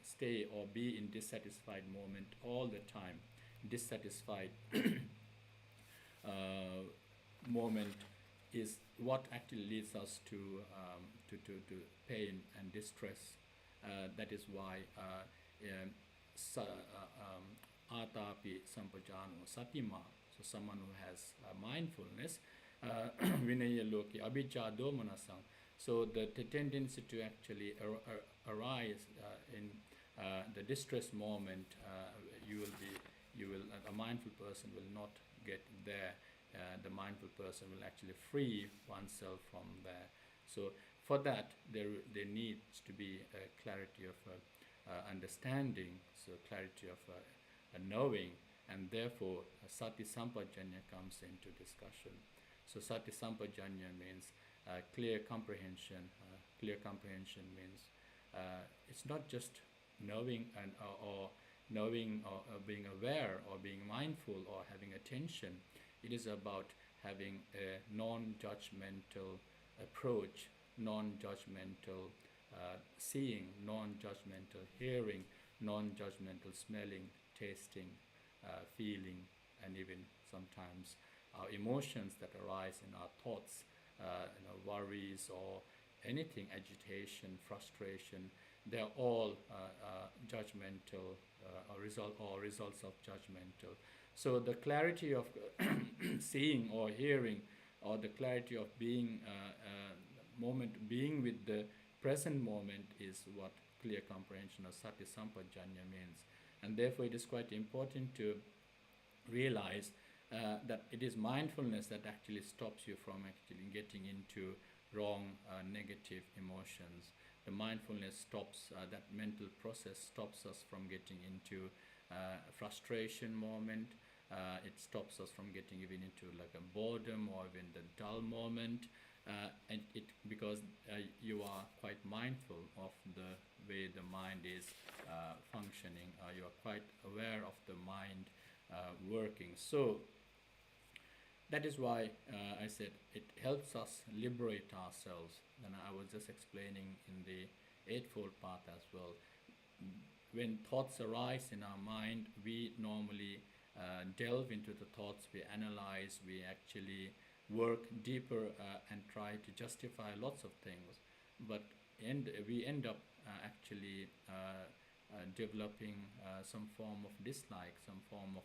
stay or be in dissatisfied moment all the time. Dissatisfied moment is what actually leads us to pain and distress. That is why atapi sampajano satima, so someone who has mindfulness, vinaya loki abhijja domanasam, so the tendency to actually arise in the distress moment, a mindful person will not get there. The mindful person will actually free oneself from there. So for that, there needs to be a clarity of understanding, so clarity of a knowing, and therefore sati sampajanya comes into discussion. So sati sampajanya means clear comprehension. Clear comprehension means it's not just knowing or being aware or being mindful or having attention. It is about having a non-judgmental approach, non-judgmental seeing, non-judgmental hearing, non-judgmental smelling, tasting, feeling, and even sometimes our emotions that arise in our thoughts, worries or anything, agitation, frustration. They are all judgmental results of judgmental. So the clarity of seeing or hearing, or the clarity of being being with the present moment, is what clear comprehension of sati sampajanya means. And therefore it is quite important to realize that it is mindfulness that actually stops you from actually getting into wrong negative emotions. The mindfulness stops that mental process, stops us from getting into frustration moment. It stops us from getting even into like a boredom or even the dull moment, and because you are quite mindful of the way the mind is functioning. You are quite aware of the mind working. So that is why I said it helps us liberate ourselves. And I was just explaining in the Eightfold Path as well. When thoughts arise in our mind, we normally delve into the thoughts, we analyze, we actually work deeper and try to justify lots of things. But we end up actually developing some form of dislike, some form of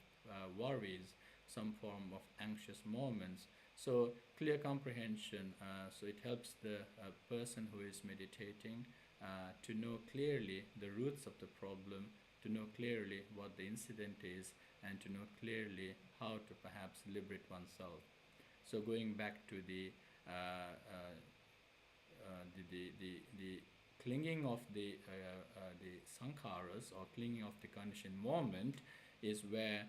worries, some form of anxious moments. So clear comprehension, so it helps the person who is meditating to know clearly the roots of the problem, to know clearly what the incident is, and to know clearly how to perhaps liberate oneself. So going back to the clinging of the sankharas, or clinging of the conditioned moment, is where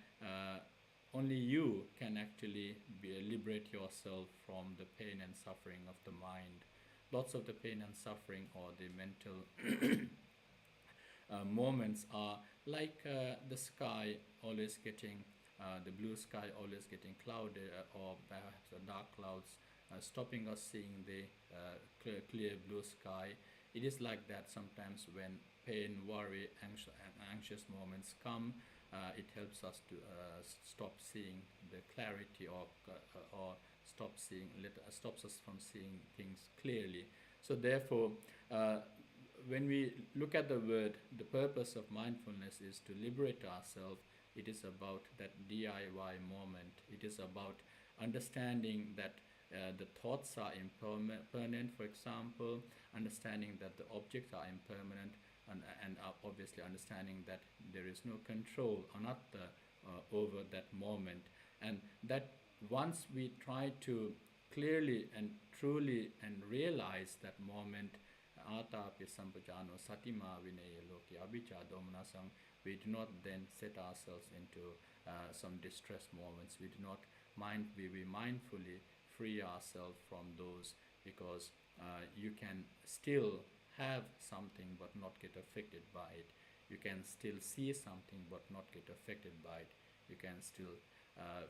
only you can actually liberate yourself from the pain and suffering of the mind. Lots of the pain and suffering or the mental moments are like the sky always getting, the blue sky always getting clouded, or perhaps dark clouds stopping us seeing the clear blue sky. It is like that sometimes when pain, worry, anxious moments come. It helps us to stop seeing the clarity, or stops us from seeing things clearly. So therefore, when we look at the word, the purpose of mindfulness is to liberate ourselves. It is about that DIY moment. It is about understanding that the thoughts are impermanent, for example, understanding that the objects are impermanent, and obviously understanding that there is no control anatta over that moment, and that once we try to clearly and truly and realize that moment, atapi sampajano satima vinaya loki abhicha domanasam, we do not then set ourselves into some distress moments. We do not we mindfully free ourselves from those, because you can still have something but not get affected by it. You can still see something but not get affected by it. You can still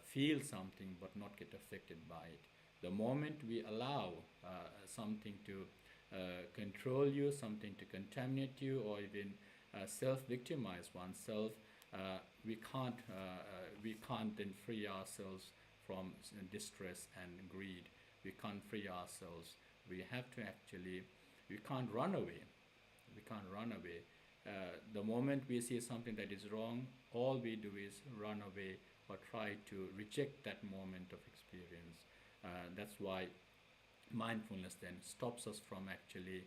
feel something but not get affected by it. The moment we allow something to control you, something to contaminate you, or even self-victimize oneself, we can't then free ourselves from distress and greed. We can't free ourselves. We have to actually, we can't run away. We can't run away. The moment we see something that is wrong, all we do is run away or try to reject that moment of experience. That's why mindfulness then stops us from actually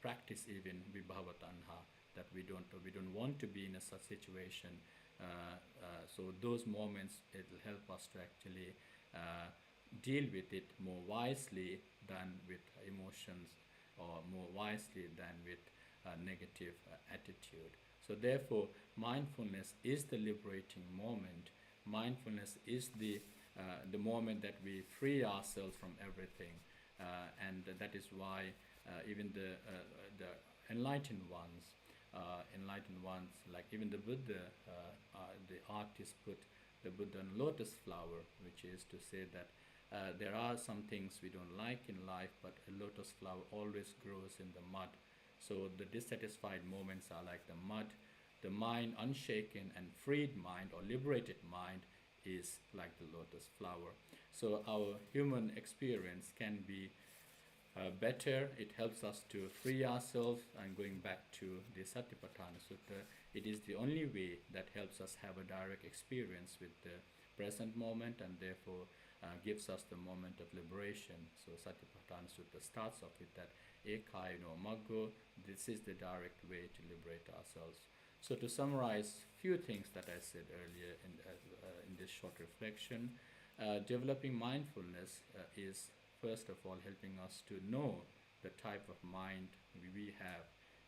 practice even vibhavatanha, that we don't want to be in a such situation. So those moments, it will help us to actually deal with it more wisely than with emotions, or more wisely than with negative attitude. So therefore, mindfulness is the liberating moment. Mindfulness is the moment that we free ourselves from everything, and that is why even the enlightened ones, like even the Buddha, the artist put the Buddha on lotus flower, which is to say that there are some things we don't like in life, but a lotus flower always grows in the mud. So the dissatisfied moments are like the mud. The mind, unshaken and freed mind or liberated mind, is like the lotus flower. So our human experience can be better. It helps us to free ourselves. And going back to the Satipatthana Sutta, it is the only way that helps us have a direct experience with the present moment, and therefore gives us the moment of liberation. So Satipatthana Sutta starts off with that Ekayano Maggo. This is the direct way to liberate ourselves. So to summarize few things that I said earlier in this short reflection, developing mindfulness is first of all helping us to know the type of mind we have.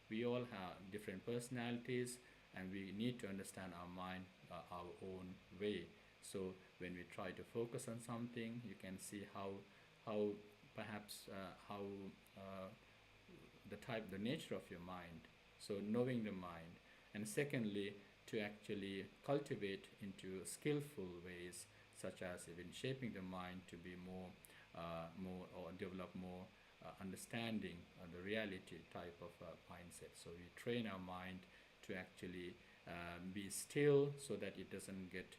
We all have different personalities, and we need to understand our mind our own way. So when we try to focus on something, you can see how perhaps how the nature of your mind. So knowing the mind, and secondly, to actually cultivate into skillful ways, such as even shaping the mind to be more or develop more understanding the reality type of mindset. So we train our mind to actually be still, so that it doesn't get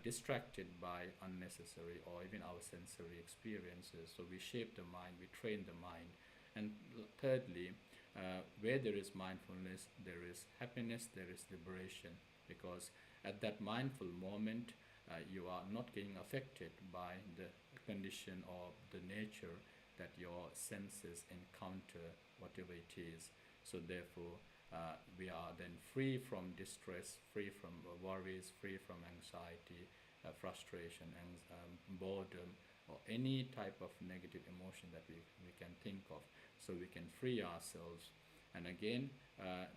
distracted by unnecessary or even our sensory experiences. So we shape the mind, we train the mind. And thirdly, where there is mindfulness, there is happiness, there is liberation, because at that mindful moment, you are not getting affected by the condition or the nature that your senses encounter, whatever it is. So therefore, we are then free from distress, free from worries, free from anxiety, frustration, boredom, or any type of negative emotion that we can think of. So we can free ourselves. And again,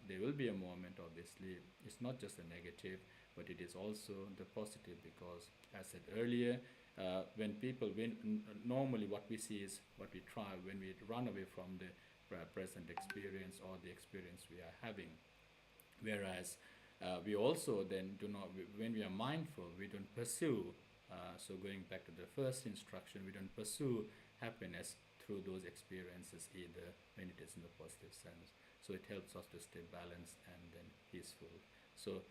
there will be a moment, obviously, it's not just the negative, but it is also the positive, because as I said earlier, normally what we see is what we try when we run away from the present experience or the experience we are having. Whereas we also then do not, when we are mindful, we don't pursue, so going back to the first instruction, we don't pursue happiness through those experiences either, when it is in the positive sense. So it helps us to stay balanced and then peaceful. So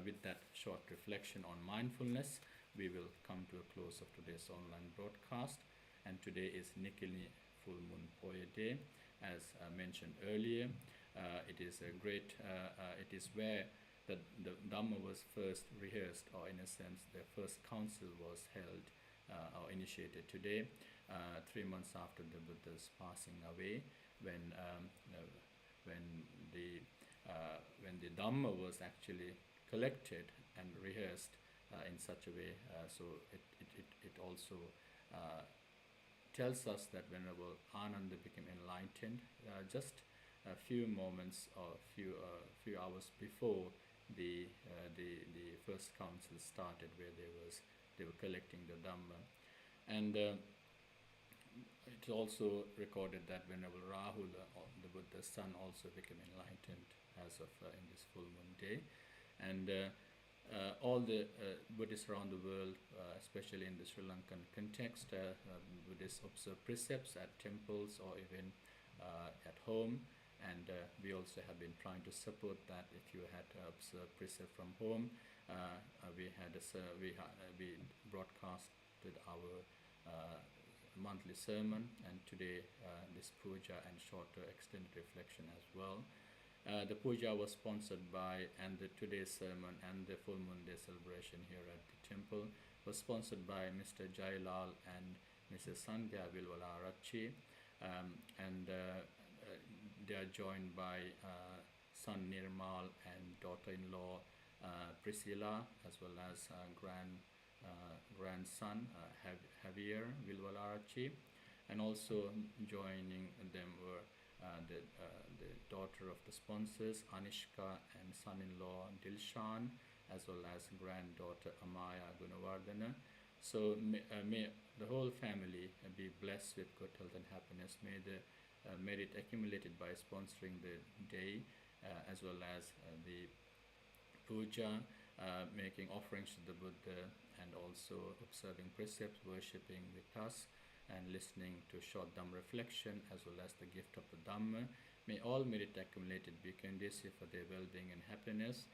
with that short reflection on mindfulness, we will come to a close of today's online broadcast. And today is Nikili Full Moon Poya Day. As mentioned earlier, it is a great, it is where the Dhamma was first rehearsed, or in a sense, the first council was held or initiated today, 3 months after the Buddha's passing away, when when the Dhamma was actually collected and rehearsed in such a way. So it also tells us that Venerable Ananda became enlightened just a few moments or few hours before the first council started, where they were collecting the Dhamma. And it's also recorded that Venerable Rahul, the Buddha's son, also became enlightened as of in this full moon day. And all the Buddhists around the world, especially in the Sri Lankan context, Buddhists observe precepts at temples or even at home. And we also have been trying to support that. If you had observed precept from home, we broadcasted our monthly sermon, and today this puja and shorter extended reflection as well. The puja was sponsored by, and today's sermon and the full moon day celebration here at the temple was sponsored by Mr. Jailal and Mrs. Sandhya Vilwalarachi, and they are joined by son Nirmal and daughter-in-law Priscilla, as well as grandson Javier Vilwalarachi, and also joining them were the daughter of the sponsors Anishka and son-in-law Dilshan, as well as granddaughter Amaya Gunawardana. So may the whole family be blessed with good health and happiness. May the merit accumulated by sponsoring the day, as well as the puja, making offerings to the Buddha, and also observing precepts, worshipping with us, and listening to short Dhamma reflection, as well as the gift of the Dhamma. May all merit accumulated be conducive for their well-being and happiness.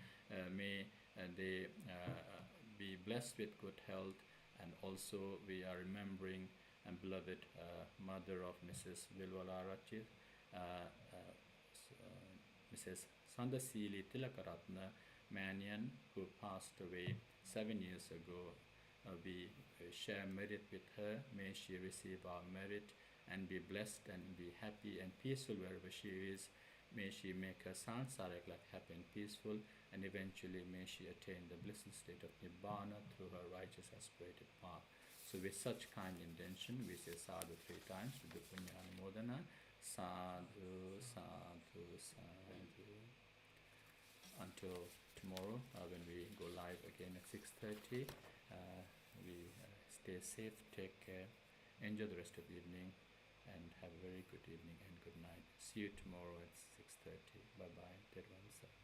May they be blessed with good health. And also we are remembering and beloved mother of Mrs. Vilwalarachi, Mrs. Sandasili Tilakaratna Manian, who passed away 7 years ago. We share merit with her. May she receive our merit and be blessed and be happy and peaceful wherever she is. May she make her sansaric life happy and peaceful, and eventually may she attain the blissful state of Nibbana through her righteous aspirated path. So with such kind intention, we say sadhu 3 times with the punya anumodana. Sadhu, sadhu, sadhu. Until tomorrow, when we go live again at 6:30, we stay safe, take care, enjoy the rest of the evening, and have a very good evening and good night. See you tomorrow at 6:30. Bye bye. Ted Wansa.